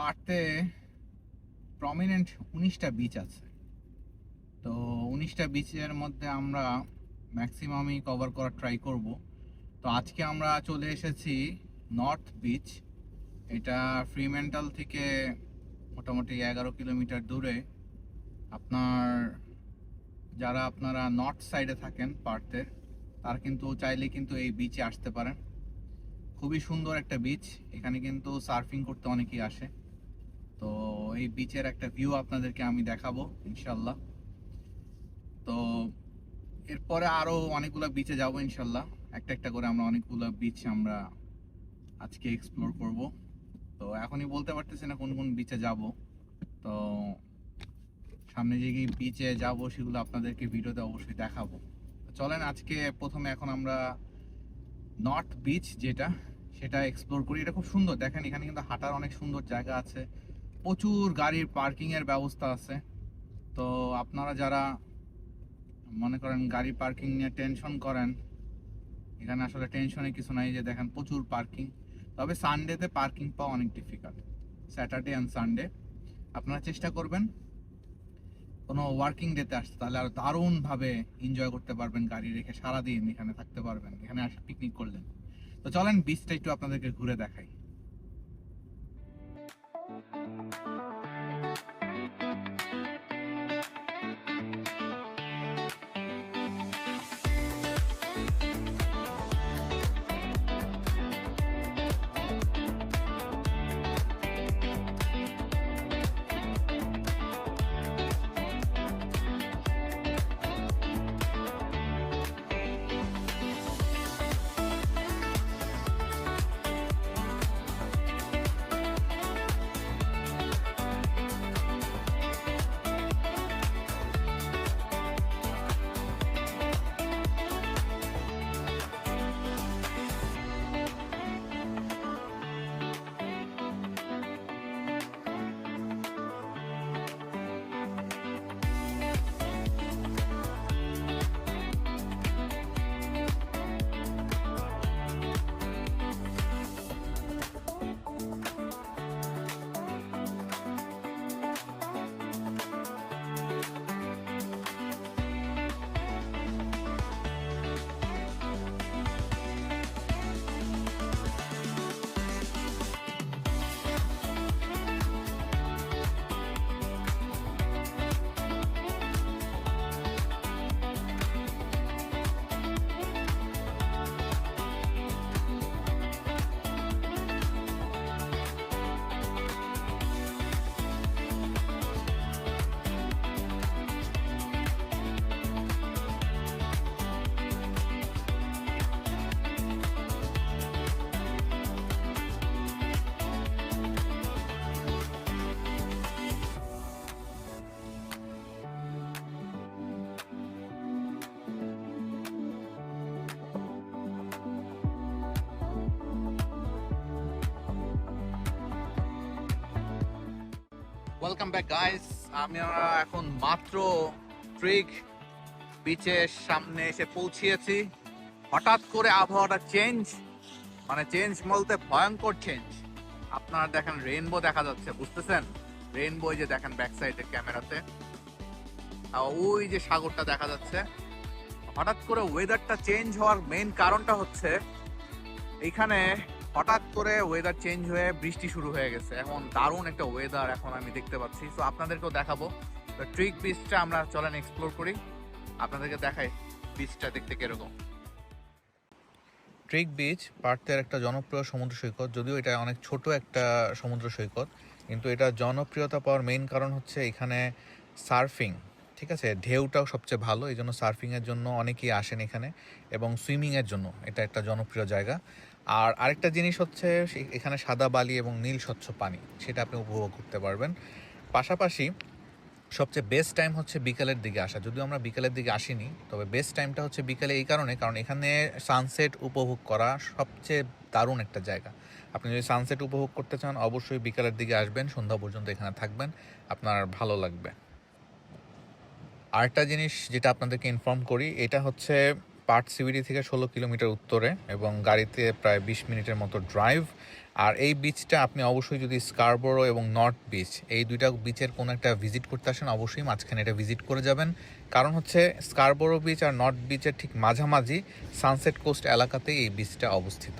পার্থে prominent 19টা beach আছে। তো 19টা বিচের মধ্যে আমরা ম্যাক্সিমামই কভার করার ট্রাই করব। তো আজকে আমরা চলে এসেছি নর্থ বিচ। এটা ফ্রিম্যান্টল থেকে মোটামুটি 11 কিলোমিটার দূরে। আপনারা নর্থ সাইডে থাকেন পার্থের, তারা কিন্তু চাইলে কিন্তু এই বিচে আসতে পারেন। খুবই সুন্দর একটা বিচ, এখানে কিন্তু সার্ফিং করতে অনেকেই আসে। তো এই বিচের একটা ভিউ আপনাদেরকে আমি দেখাবো ইনশাল্লাহ। তো এরপরে আরো অনেকগুলো বিচে যাব ইনশাল্লাহ। একটা একটা করে আমরা অনেকগুলো বিচ আমরা আজকে এক্সপ্লোর করব। তো এখনই বলতে পারতেছি না কোন কোন বিচে যাব। তো সামনে যে বিচে যাব সেগুলো আপনাদেরকে ভিডিওতে অবশ্যই দেখাবো। চলেন আজকে প্রথমে এখন আমরা নর্থ বিচ সেটা এক্সপ্লোর করি। এটা খুব সুন্দর, দেখেন এখানে কিন্তু হাঁটার অনেক সুন্দর জায়গা আছে, প্রচুর গাড়ির পার্কিং এর ব্যবস্থা আছে। তো আপনারা যারা মনে করেন গাড়ি পার্কিং নিয়ে টেনশন করেন, এখানে আসলে টেনশনের কিছু নাই। যে দেখেন প্রচুর পার্কিং, তবে সানডেতে পার্কিং পাওয়া অনেক ডিফিকাল্ট। স্যাটারডে অ্যান্ড সানডে আপনারা চেষ্টা করবেন কোনো ওয়ার্কিং ডেতে আসতে, তাহলে আর দারুণভাবে এনজয় করতে পারবেন। গাড়ি রেখে সারাদিন এখানে থাকতে পারবেন, এখানে আসে পিকনিক করলেন। তো চলেন বিচটা একটু আপনাদেরকে ঘুরে দেখাই। Welcome back guys. আমরা এখন মাত্র ট্রিগ বিচের সামনে এসে পৌঁছিয়েছি। হঠাৎ করে আবহাওয়াটা চেঞ্জ, মানে চেঞ্জ বলতে ভয়ঙ্কর চেঞ্জ। আপনারা দেখেন রেইনবো দেখা যাচ্ছে, বুঝতেছেন? রেইনবো যে দেখেন ব্যাক সাইডের ক্যামেরাতে, আর ওই যে সাগরটা দেখা যাচ্ছে। হঠাৎ করে ওয়েদারটা চেঞ্জ হওয়ার মেইন কারণটা হচ্ছে এইখানে হঠাৎ করে ওয়েদার চেঞ্জ হয়ে বৃষ্টি শুরু হয়ে গেছে। এখন দারুণ একটা ওয়েদার এখন আমি দেখতে পাচ্ছি। তো আপনাদেরকেও দেখাবো। তো ট্রিগ বিচটা আমরা চলেন এক্সপ্লোর করি, আপনাদেরকে দেখাই বিচটা দেখতে কিরকম। ট্রিগ বিচ পার্থের একটা জনপ্রিয় সমুদ্র সৈকত। যদিও এটা অনেক ছোট একটা সমুদ্র সৈকত, কিন্তু এটা জনপ্রিয়তা পাওয়ার মেইন কারণ হচ্ছে এখানে সার্ফিং, ঠিক আছে, ঢেউটাও সবচেয়ে ভালো, এই জন্য সার্ফিংয়ের জন্য অনেকেই আসেন এখানে, এবং সুইমিংয়ের জন্য এটা একটা জনপ্রিয় জায়গা। আর আরেকটা জিনিস হচ্ছে এখানে সাদা বালি এবং নীল স্বচ্ছ পানি, সেটা আপনি উপভোগ করতে পারবেন। পাশাপাশি সবচেয়ে বেস্ট টাইম হচ্ছে বিকালের দিকে আসা। যদিও আমরা বিকালের দিকে আসিনি, তবে বেস্ট টাইমটা হচ্ছে বিকালে, এই কারণে কারণ এখানে সানসেট উপভোগ করা সবচেয়ে দারুণ একটা জায়গা। আপনি যদি সানসেট উপভোগ করতে চান অবশ্যই বিকালের দিকে আসবেন, সন্ধ্যা পর্যন্ত এখানে থাকবেন, আপনার ভালো লাগবে। আরেকটা জিনিস যেটা আপনাদেরকে ইনফর্ম করি, এটা হচ্ছে পার্থ সিবিডি থেকে 16 কিলোমিটার উত্তরে এবং গাড়িতে প্রায় 20 মিনিটের মতো ড্রাইভ। আর এই বিচটা আপনি অবশ্যই যদি স্কারবোরো এবং নর্থ বিচ এই দুইটা বিচের কোনো একটা ভিজিট করতে আসেন, অবশ্যই মাঝখানে এটা ভিজিট করে যাবেন। কারণ হচ্ছে স্কারবোরো বিচ আর নর্থ বিচের ঠিক মাঝামাঝি সানসেট কোস্ট এলাকাতেই এই বিচটা অবস্থিত।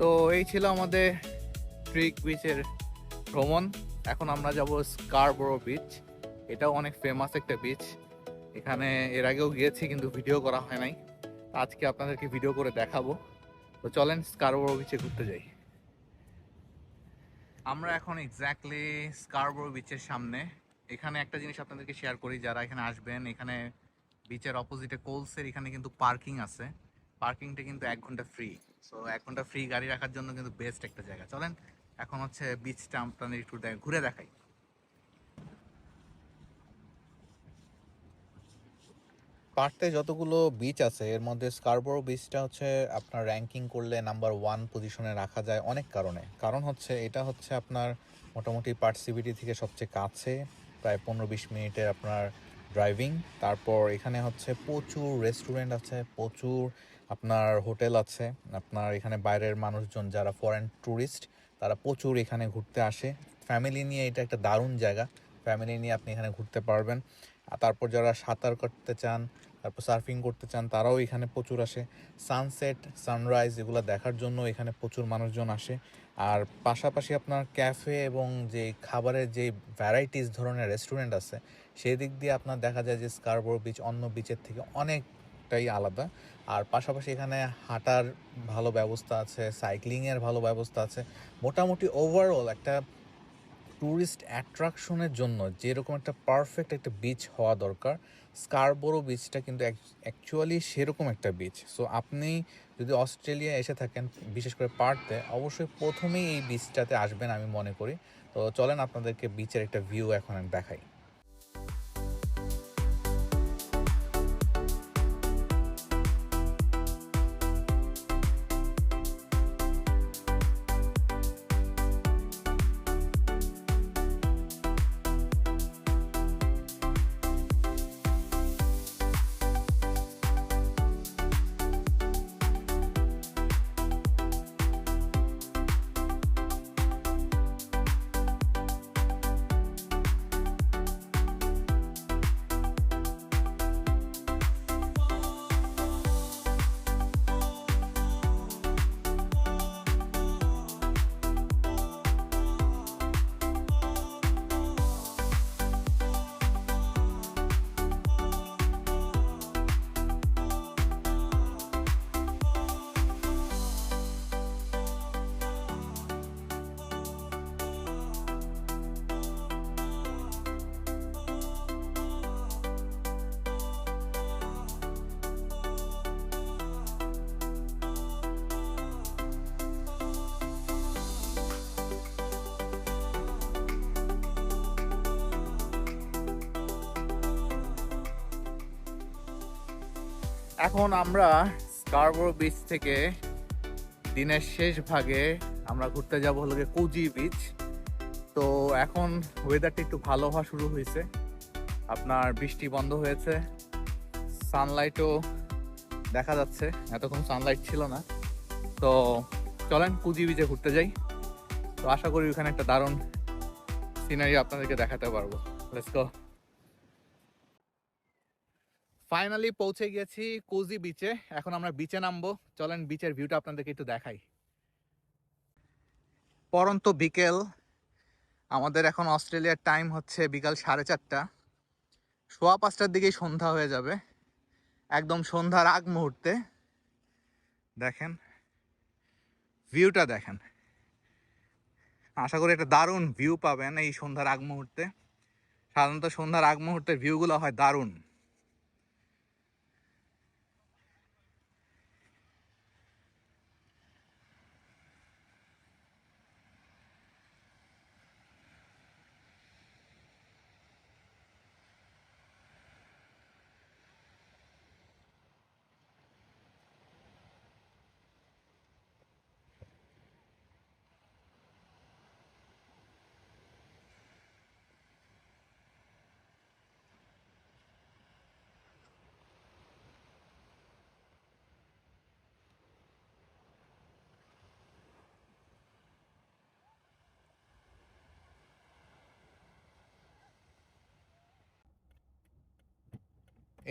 তো এই ছিল আমাদের ট্রিক বিচের ভ্রমণ। এখন আমরা যাব স্কারবোরো বিচ। এটাও অনেক ফেমাস একটা বিচ। এখানে এর আগেও গিয়েছি কিন্তু ভিডিও করা হয় নাই, আজকে আপনাদেরকে ভিডিও করে দেখাবো। তো চলেন স্কারবোরো বিচে ঘুরতে যাই। আমরা এখন এক্স্যাক্টলি স্কারবোরো বিচের সামনে। এখানে একটা জিনিস আপনাদেরকে শেয়ার করি, যারা এখানে আসবেন, এখানে বিচের অপোজিটে কোলসের এখানে কিন্তু পার্কিং আছে। পার্কিংটা কিন্তু 1 ঘন্টা ফ্রি। সো 1 ঘন্টা ফ্রি গাড়ি রাখার জন্য কিন্তু বেস্ট একটা জায়গা। চলেন এখন হচ্ছে বিচটা আপনাদের একটু ঘুরে দেখাই। পার্থে যতগুলো বিচ আছে এর মধ্যে স্কারবোরো বিচটা হচ্ছে আপনার র্যাঙ্কিং করলে নাম্বার 1 পজিশনে রাখা যায় অনেক কারণে। কারণ হচ্ছে এটা হচ্ছে আপনার মোটামুটি পার্থ সিবিডি থেকে সবচেয়ে কাছে, প্রায় 15-20 মিনিটের আপনার ড্রাইভিং। তারপর এখানে হচ্ছে প্রচুর রেস্টুরেন্ট আছে, প্রচুর আপনার হোটেল আছে। আপনার এখানে বাইরের মানুষজন যারা ফরেন ট্যুরিস্ট তারা প্রচুর এখানে ঘুরতে আসে। ফ্যামিলি নিয়ে এটা একটা দারুণ জায়গা, ফ্যামিলি নিয়ে আপনি এখানে ঘুরতে পারবেন। আর তারপর যারা সাঁতার কাটতে চান, তারপর সার্ফিং করতে চান, তারাও এখানে প্রচুর আসে। সানসেট, সানরাইজ এগুলো দেখার জন্য এখানে প্রচুর মানুষজন আসে। আর পাশাপাশি আপনার ক্যাফে এবং যে খাবারের যে ভ্যারাইটিস ধরনের রেস্টুরেন্ট আছে, সেই দিক দিয়ে আপনার দেখা যায় যে স্কারবোরো বিচ অন্য বিচের থেকে অনেকটাই আলাদা। আর পাশাপাশি এখানে হাঁটার ভালো ব্যবস্থা আছে, সাইক্লিংয়ের ভালো ব্যবস্থা আছে। মোটামুটি ওভারঅল একটা ট্যুরিস্ট অ্যাট্রাকশনের জন্য যেরকম একটা পারফেক্ট একটা বিচ হওয়া দরকার, স্কারবোরো বিচটা কিন্তু অ্যাকচুয়ালি সেরকম একটা বিচ। সো আপনি যদি অস্ট্রেলিয়া এসে থাকেন, বিশেষ করে পার্থে, অবশ্যই প্রথমেই এই বিচটাতে আসবেন আমি মনে করি। তো চলেন আপনাদেরকে বিচের একটা ভিউ এখন দেখাই। এখন আমরা স্কারবোরো বিচ থেকে দিনের শেষ ভাগে আমরা ঘুরতে যাব হলো গিয়ে কোজি বিচ। তো এখন ওয়েদারটা একটু ভালো হওয়া শুরু হয়েছে, আপনার বৃষ্টি বন্ধ হয়েছে, সানলাইটও দেখা যাচ্ছে, এতক্ষণ সানলাইট ছিল না। তো চলেন কোজি বিচে ঘুরতে যাই। তো আশা করি ওখানে একটা দারুণ সিনারি আপনাদেরকে দেখাতে পারবো। Let's go. ফাইনালি পৌঁছে গেছি কোজি বিচে, এখন আমরা বিচে নামবো। চলেন বিচের ভিউটা আপনাদেরকে একটু দেখাই। পরন্ত বিকেল, আমাদের এখন অস্ট্রেলিয়ার টাইম হচ্ছে বিকাল 4:30। 5:15টার দিকেই সন্ধ্যা হয়ে যাবে, একদম সন্ধ্যার আগ মুহূর্তে। দেখেন ভিউটা দেখেন, আশা করি একটা দারুণ ভিউ পাবেন এই সন্ধ্যার আগ মুহূর্তে। সাধারণত সন্ধ্যার আগ মুহূর্তের ভিউগুলো হয় দারুণ।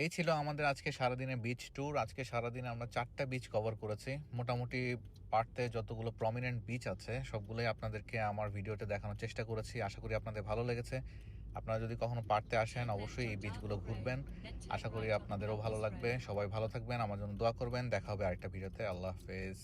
এই ছিল আমাদের আজকে সারাদিনের বিচ ট্যুর। আজকে সারাদিনে আমরা 4টা বিচ কভার করেছি। মোটামুটি পার্থে যতগুলো প্রমিনেন্ট বিচ আছে সবগুলোই আপনাদেরকে আমার ভিডিওতে দেখানোর চেষ্টা করেছি। আশা করি আপনাদের ভালো লেগেছে। আপনারা যদি কখনো পার্থে আসেন অবশ্যই এই বিচগুলো ঘুরবেন, আশা করি আপনাদেরও ভালো লাগবে। সবাই ভালো থাকবেন, আমার জন্য দোয়া করবেন। দেখা হবে আরেকটা ভিডিওতে। আল্লাহ হাফেজ।